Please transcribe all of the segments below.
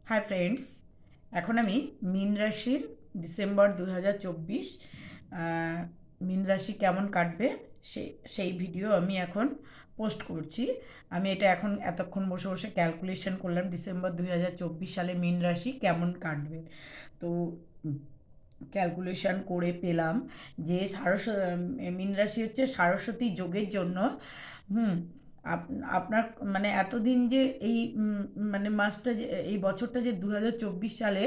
Hi friends, এখন আমি মীন রাশির ডিসেম্বর 2024 মীন রাশি কেমন কাটবে সেই ভিডিও আমি এখন পোস্ট করছি। আমি এটা এখন এতক্ষণ বসে বসে ক্যালকুলেশন করলাম ডিসেম্বর 2024 সালে মীন রাশি কেমন কাটবে। তো ক্যালকুলেশন করে পেলাম যে মীন রাশি হচ্ছে সরস্বতী যোগের জন্য। হুম আপনার মানে এতদিন যে এই মানে মাসটা যে এই বছরটা যে 2024 সালে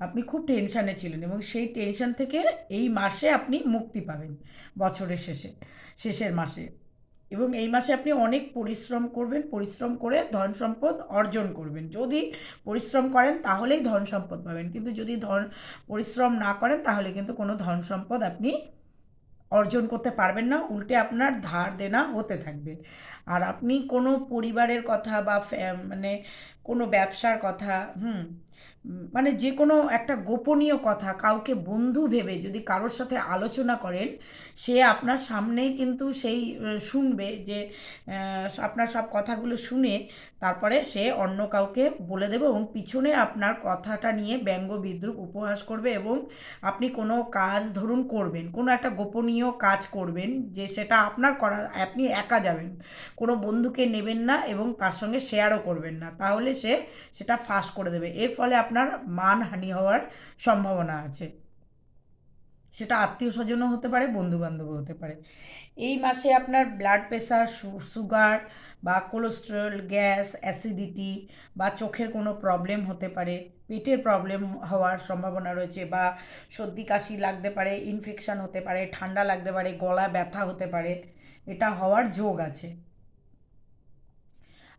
আপনি খুব টেনশানে ছিলেন এবং সেই টেনশন থেকে এই মাসে আপনি মুক্তি পাবেন, বছরের শেষের মাসে। এবং এই মাসে আপনি অনেক পরিশ্রম করবেন, পরিশ্রম করে ধন সম্পদ অর্জন করবেন। যদি পরিশ্রম করেন তাহলেই ধন সম্পদ পাবেন, কিন্তু যদি পরিশ্রম না করেন তাহলে কিন্তু কোনো ধন সম্পদ আপনি অর্জন করতে পারবেন না, উল্টে আপনার ধার দেনা হতে থাকবে। আর আপনি কোনো পরিবারের কথা বা মানে কোনো ব্যবসার কথা, মানে যে কোনো একটা গোপনীয় কথা কাউকে বন্ধু ভেবে যদি কারোর সাথে আলোচনা করেন, সে আপনার সামনেই কিন্তু সেই শুনবে যে আপনার সব কথাগুলো শুনে তারপরে সে অন্য কাউকে বলে দেবে এবং পিছনে আপনার কথাটা নিয়ে ব্যঙ্গ বিদ্রূপ উপহাস করবে। এবং আপনি কোনো কাজ ধরুন করবেন, কোনো একটা গোপনীয় কাজ করবেন, যে সেটা আপনার করা, আপনি একা যাবেন, কোনো বন্ধুকে নেবেন না এবং তার সঙ্গে শেয়ারও করবেন না, তাহলে সে সেটা ফাঁস করে দেবে। এর ফলে আপনার মানহানি হওয়ার সম্ভাবনা আছে। সেটা আত্মীয় স্বজনও হতে পারে, বন্ধুবান্ধবও হতে পারে। এই মাসে আপনার ব্লাড প্রেশার, সুগার বা কোলেস্টেরল, গ্যাস, অ্যাসিডিটি বা চোখের কোনো প্রবলেম হতে পারে, পেটের প্রবলেম হওয়ার সম্ভাবনা রয়েছে, বা সর্দি কাশি লাগতে পারে, ইনফেকশান হতে পারে, ঠান্ডা লাগতে পারে, গলা ব্যথা হতে পারে, এটা হওয়ার যোগ আছে।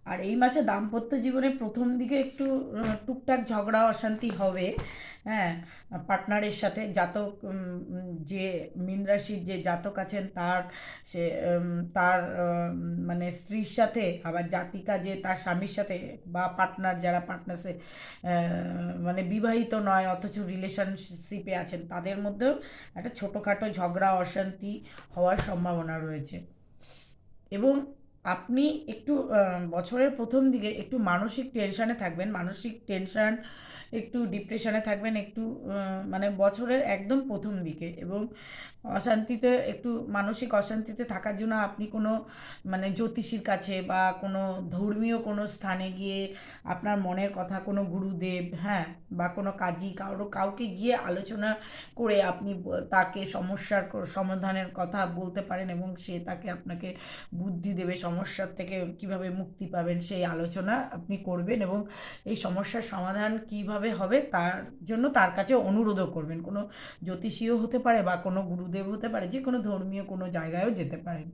আর এই মাসে দাম্পত্য জীবনে প্রথম দিকে একটু টুকটাক ঝগড়া অশান্তি হবে। হ্যাঁ, পার্টনারের সাথে জাতক, যে মীন রাশির যে জাতক আছেন তার, সে তার মানে স্ত্রীর সাথে, আবার জাতিকা যে তার স্বামীর সাথে, বা পার্টনার যারা পার্টনারসে মানে বিবাহিত নয় অথচ রিলেশনশিপে আছেন, তাদের মধ্যেও একটা ছোটোখাটো ঝগড়া অশান্তি হওয়ার সম্ভাবনা রয়েছে। এবং আপনি একটু বছরের প্রথম দিকে একটু মানসিক টেনশানে থাকবেন, মানসিক টেনশান, একটু ডিপ্রেশনে থাকবেন, একটু মানে বছরের একদম প্রথম দিকে। এবং অশান্তিতে, একটু মানসিক অশান্তিতে থাকার জন্য আপনি কোনো মানে জ্যোতিষীর কাছে বা কোনো ধর্মীয় কোনো স্থানে গিয়ে আপনার মনের কথা কোনো গুরুদেব, হ্যাঁ, বা কোনো কাজী, কাউকে গিয়ে আলোচনা করে আপনি তাকে সমস্যার সমাধানের কথা বলতে পারেন এবং সে তাকে আপনাকে বুদ্ধি দেবে, সমস্যার থেকে কিভাবে মুক্তি পাবেন সেই আলোচনা আপনি করবেন। এবং এই সমস্যার সমাধান কিভাবে হবে তার জন্য তার কাছে অনুরোধও করবেন। কোনো জ্যোতিষীও হতে পারে বা কোনো গুরুদেব হতে পারে, যে কোনো ধর্মীয় কোনো জায়গায়ও যেতে পারেন।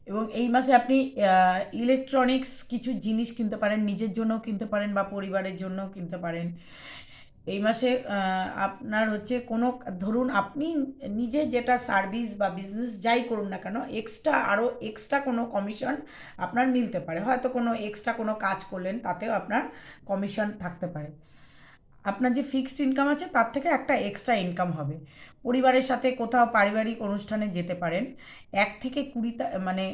এবং এই মাসে আপনি ইলেকট্রনিক্স কিছু জিনিস কিনতে পারেন, নিজের জন্যও কিনতে পারেন বা পরিবারের জন্যও কিনতে পারেন। এই মাসে আপনার হচ্ছে কোনো, ধরুন আপনি নিজে যেটা সার্ভিস বা বিজনেস যাই করুন না কেন, এক্সট্রা কোনো কমিশন আপনার মিলতে পারে। হয়তো কোনো এক্সট্রা কোনো কাজ করলেন, তাতেও আপনার কমিশন থাকতে পারে। আপনার যে ফিক্সড ইনকাম আছে তার থেকে একটা এক্সট্রা ইনকাম হবে। পরিবারের সাথে কোথাও পারিবারিক অনুষ্ঠানে যেতে পারেন। 1 থেকে 20 মানে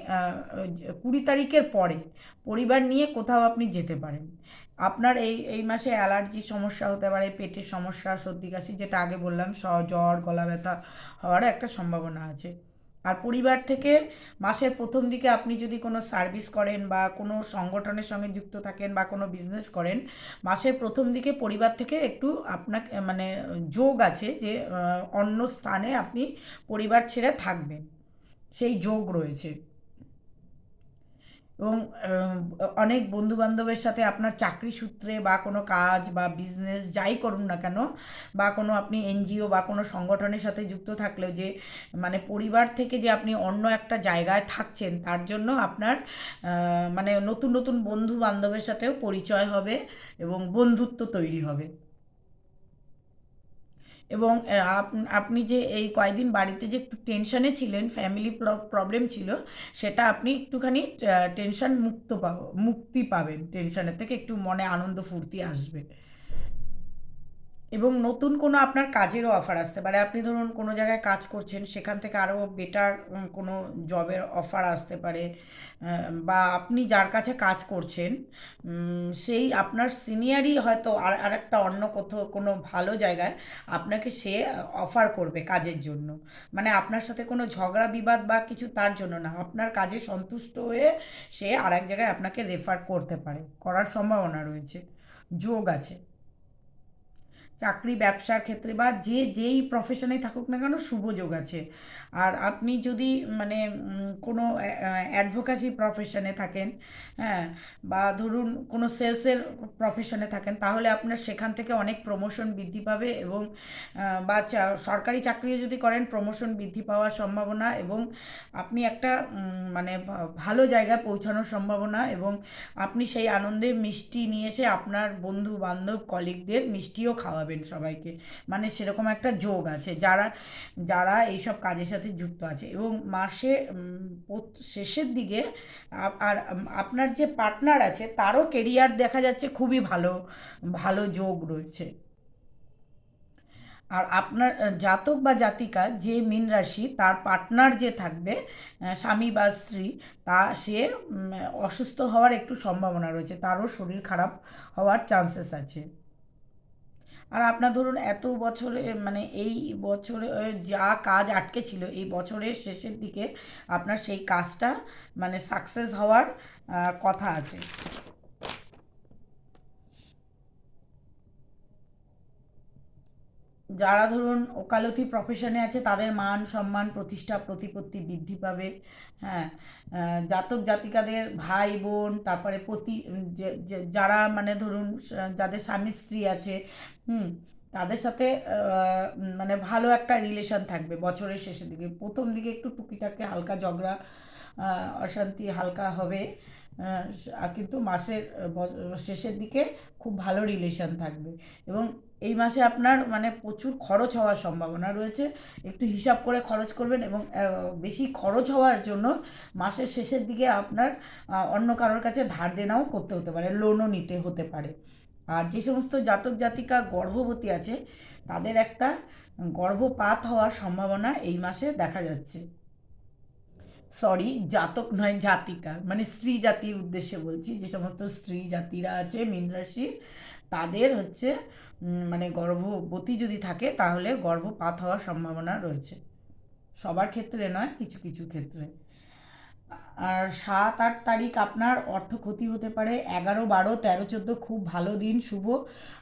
20 তারিখের পরে পরিবার নিয়ে কোথাও আপনি যেতে পারেন। আপনার এই মাসে অ্যালার্জির সমস্যা হতে পারে, পেটের সমস্যা, সর্দি কাশি, যেটা আগে বললাম, জ্বর, গলা ব্যথা হওয়ারও একটা সম্ভাবনা আছে। আর পরিবার থেকে মাসের প্রথম দিকে আপনি যদি কোনো সার্ভিস করেন বা কোনো সংগঠনের সঙ্গে যুক্ত থাকেন বা কোনো বিজনেস করেন, মাসের প্রথম দিকে পরিবার থেকে একটু আপনাকে মানে যোগ আছে যে অন্য স্থানে আপনি পরিবার ছেড়ে থাকবেন, সেই যোগ রয়েছে। এবং অনেক বন্ধুবান্ধবের সাথে আপনার চাকরি সূত্রে বা কোনো কাজ বা বিজনেস যাই করুন না কেন, বা কোনো আপনি এনজিও বা কোনো সংগঠনের সাথে যুক্ত থাকলেও, যে মানে পরিবার থেকে যে আপনি অন্য একটা জায়গায় থাকছেন, তার জন্য আপনার মানে নতুন নতুন বন্ধু বান্ধবের সাথেও পরিচয় হবে এবং বন্ধুত্ব তৈরি হবে। এবং আপনি যে এই কয়েকদিন বাড়িতে যে একটু টেনশনে ছিলেন, ফ্যামিলি প্রবলেম ছিল, সেটা আপনি একটুখানি টেনশন মুক্তি পাবেন, টেনশনের থেকে একটু মনে আনন্দ ফুর্তি আসবে। এবং নতুন কোনো আপনার কাজেরও অফার আসতে পারে। আপনি ধরুন কোনো জায়গায় কাজ করছেন, সেখান থেকে আরও বেটার কোনো জবের অফার আসতে পারে। বা আপনি যার কাছে কাজ করছেন সেই আপনার সিনিয়রই হয়তো আরেকটা অন্য কোথাও কোনো ভালো জায়গায় আপনাকে সে অফার করবে কাজের জন্য। মানে আপনার সাথে কোনো ঝগড়া বিবাদ বা কিছু তার জন্য না, আপনার কাজে সন্তুষ্ট হয়ে সে আরেক জায়গায় আপনাকে রেফার করতে পারে, করার সম্ভাবনা রয়েছে, যোগ আছে। চাকরি ব্যবসার ক্ষেত্রে বা যে যেই প্রফেশনেই থাকুক না কেন শুভ যোগ আছে। আর আপনি যদি মানে কোনো অ্যাডভোকাসি প্রফেশনে থাকেন, হ্যাঁ, বা ধরুন কোনো সেলসের প্রফেশনে থাকেন, তাহলে আপনার সেখান থেকে অনেক প্রমোশন বৃদ্ধি পাবে। এবং বা সরকারি চাকরিও যদি করেন প্রমোশন বৃদ্ধি পাওয়ার সম্ভাবনা, এবং আপনি একটা মানে ভালো জায়গায় পৌঁছানোর সম্ভাবনা। এবং আপনি সেই আনন্দে মিষ্টি নিয়ে এসে আপনার বন্ধু বান্ধব কলিগদের মিষ্টিও খাওয়াবেন সবাইকে। মানে সেরকম একটা যোগ আছে যারা যারা এইসব কাজের সাথে যুক্ত আছে। এবং মাসে শেষের দিকে আর আপনার যে পার্টনার আছে তারও কেরিয়ার দেখা যাচ্ছে খুবই ভালো ভালো যোগ রয়েছে। আর আপনার জাতক বা জাতিকা যে মীন রাশি, তার পার্টনার যে থাকবে স্বামী বা স্ত্রী, তা সে অসুস্থ হওয়ার একটু সম্ভাবনা রয়েছে, তারও শরীর খারাপ হওয়ার চান্সেস আছে। আর আপনার ধরুন এত বছরে মানে এই বছরে যা কাজ আটকে ছিল, এই বছরের শেষের দিকে আপনার সেই কাজটা মানে সাকসেস হওয়ার কথা আছে। যারা ধরুন ওকালতি প্রফেশনে আছে তাদের মান সম্মান প্রতিষ্ঠা প্রতিপত্তি বৃদ্ধি পাবে। হ্যাঁ, জাতক জাতিকাদের ভাই বোন, তারপরে যারা মানে ধরুন যাদের স্বামী স্ত্রী আছে, হুম, তাদের সাথে মানে ভালো একটা রিলেশন থাকবে বছরের শেষের দিকে। প্রথম দিকে একটু টুকিটাকি হালকা ঝগড়া অশান্তি হালকা হবে, আর কিন্তু মাসের শেষের দিকে খুব ভালো রিলেশন থাকবে। এবং এই মাসে আপনার মানে প্রচুর খরচ হওয়ার সম্ভাবনা রয়েছে, একটু হিসাব করে খরচ করবেন। এবং বেশি খরচ হওয়ার জন্য মাসের শেষের দিকে আপনার অন্য কারোর কাছে ধার দেনাও করতে হতে পারে, লোনও নিতে হতে পারে। আর যে সমস্ত জাতক জাতিকা গর্ভবতী আছে তাদের একটা গর্ভপাত হওয়ার সম্ভাবনা এই মাসে দেখা যাচ্ছে। সরি, জাতক নয়, জাতিকা, মানে স্ত্রী জাতির উদ্দেশ্যে বলছি। যে সমস্ত স্ত্রী জাতিরা আছে মীন রাশির, তাদের হচ্ছে মানে গর্ভবতী যদি থাকে তাহলে গর্ভপাত হওয়ার সম্ভাবনা রয়েছে। সবার ক্ষেত্রে নয়, কিছু কিছু ক্ষেত্রে। আর 7-8 তারিখ আপনার অর্থ ক্ষতি হতে পারে। 11, 12, 13, 14 খুব ভালো দিন, শুভ।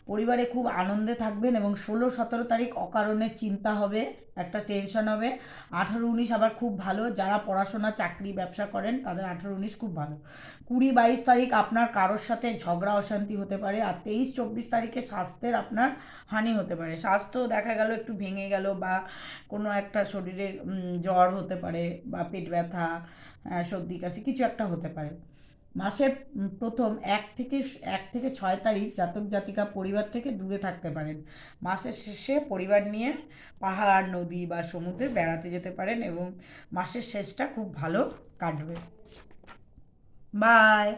পরিবারে খুব আনন্দে থাকবেন। এবং 16, 17 তারিখ অকারণে চিন্তা হবে, একটা টেনশন হবে। 18, 19 আবার খুব ভালো, যারা পড়াশোনা চাকরি ব্যবসা করেন তাদের 18, 19 খুব ভালো। 20, 22 তারিখ আপনার কারোর সাথে ঝগড়া অশান্তি হতে পারে। আর 23, 24 তারিখে স্বাস্থ্যের আপনার হানি হতে পারে। স্বাস্থ্য দেখা গেল একটু ভেঙে গেল, বা কোনো একটা শরীরে জ্বর হতে পারে, বা পেট ব্যথা, সর্দি কাশি কিছু একটা হতে পারে। মাসের প্রথম 1 থেকে 6 তারিখ জাতক জাতিকা পরিবার থেকে দূরে থাকতে পারেন। মাসের শেষে পরিবার নিয়ে পাহাড় নদী বা সমুদ্রে বেড়াতে যেতে পারেন, এবং মাসের শেষটা খুব ভালো কাটবে। বাই।